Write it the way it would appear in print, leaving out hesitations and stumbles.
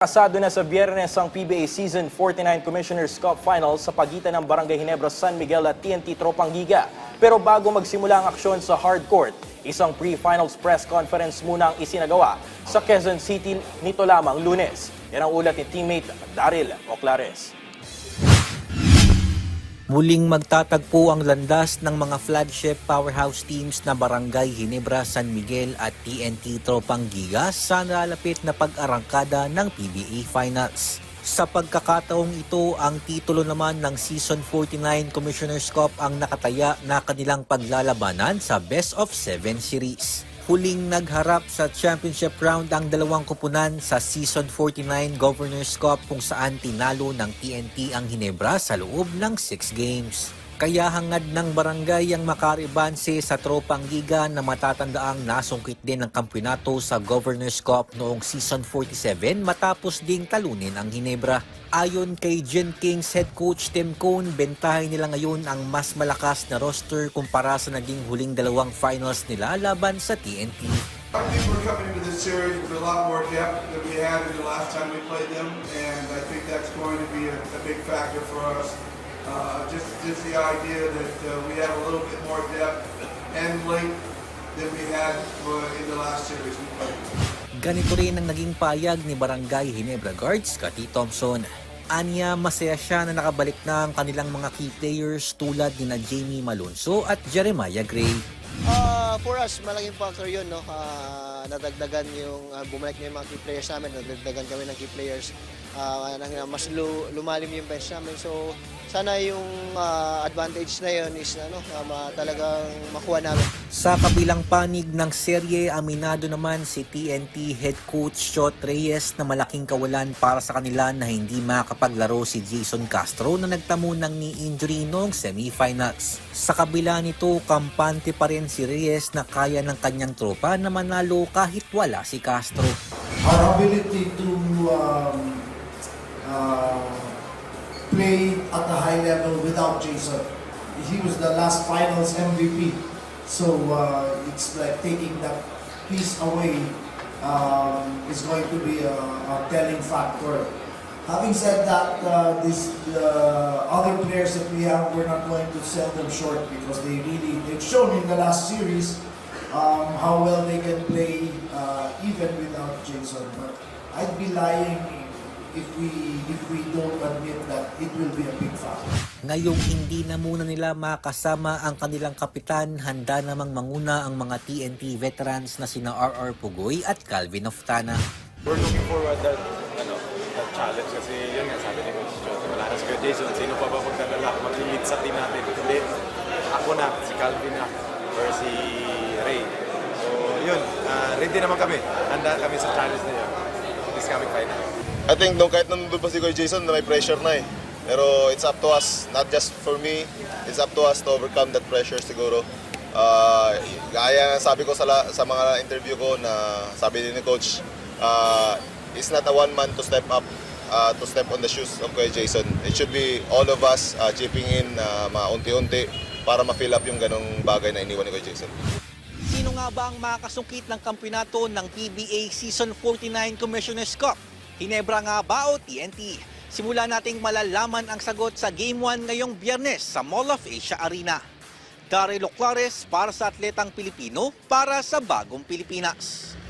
Pasado na sa Biyernes ang PBA Season 49 Commissioner's Cup Finals sa pagitan ng Barangay Ginebra San Miguel at TNT Tropang Giga. Pero bago magsimula ang aksyon sa hard court, isang pre-finals press conference muna ang isinagawa sa Quezon City nito lamang Lunes. Yan ang ulat ni teammate Daryl Oclares. Muling magtatagpo ang landas ng mga flagship powerhouse teams na Barangay Ginebra San Miguel at TNT Tropang Giga sa nalalapit na pag-arangkada ng PBA Finals. Sa pagkakataong ito, ang titulo naman ng Season 49 Commissioner's Cup ang nakataya na kanilang paglalabanan sa Best of 7 Series. Huling nagharap sa championship round ang dalawang kupunan sa Season 49 Governor's Cup kung saan tinalo ng TNT ang Ginebra sa loob ng 6 games. Kaya hangad ng barangay ang makaribanse sa Tropang Giga na matatandaang nasungkit din ang kampeonato sa Governor's Cup noong Season 47 matapos ding talunin ang Ginebra. Ayon kay Gen Kings head coach Tim Cone, bentahin nila ngayon ang mas malakas na roster kumpara sa naging huling dalawang finals nila laban sa TNT. I think we're coming into this series with a lot more depth than we had in the last time we played them, and I think that's going to be a big factor for us. Just the idea that we have a little bit more depth and length than we had in the last series we played. Ganito rin ang naging payag ni Barangay Ginebra guard Scotty Thompson. Anya, masaya siya na nakabalik na ang kanilang mga key players tulad ni Jamie Malonzo at Jeremiah Gray. For us, malaking factor yun, no? Nadagdagan yung, bumalik na yung mga key players namin, nadagdagan kami ng key players. Mas lumalim yung bench namin. So, sana yung advantage na yun is talagang makuha namin. Sa kabilang panig ng serye, aminado naman si TNT head coach Chot Reyes na malaking kawalan para sa kanila na hindi makapaglaro si Jason Castro na nagtamo ng knee injury noong semifinals. Sa kabila nito, kampante pa rin si Reyes na kaya ng kanyang tropa na manalo kahit wala si Castro. Our ability to play at a high level without Jason. He was the last finals MVP. So it's like taking that piece away is going to be a telling factor. Having said that, these other players that we have, we're not going to sell them short because they've shown in the last series how well they can play even without Jason. But I'd be lying if we don't admit that it will be a big factor. Ngayong hindi na muna nila makasama ang kanilang kapitan, handa namang manguna ang mga TNT veterans na sina RR Pugoy at Calvin Oftana. We're looking forward that challenge kasi yun nga sabi ni Coach Chot, wala na si Coach Jason, sino pa ba magdadala, mag-lead sa team natin? Hindi, ako na, si Calvin na, or si Ray. So yun, ready naman kami, handa kami sa challenge na yun, this coming final. I think kahit nandun pa si Coach Jason, may pressure na eh. Pero it's up to us, not just for me, it's up to us to overcome that pressure siguro. Gaya sabi ko sa mga interview ko na sabi din ni Coach, it's not a one man to step up, to step on the shoes of Coach Jason. It should be all of us chipping in maunti-unti para ma-fill up yung ganong bagay na iniwan ni Coach Jason. Sino nga ba ang makakasungkit ng kampeonato ng PBA Season 49 Commissioner's Cup? Ginebra nga ba o TNT? Simula nating malalaman ang sagot sa Game 1 ngayong Biyernes sa Mall of Asia Arena. Daryl Oclares para sa Atletang Pilipino para sa Bagong Pilipinas.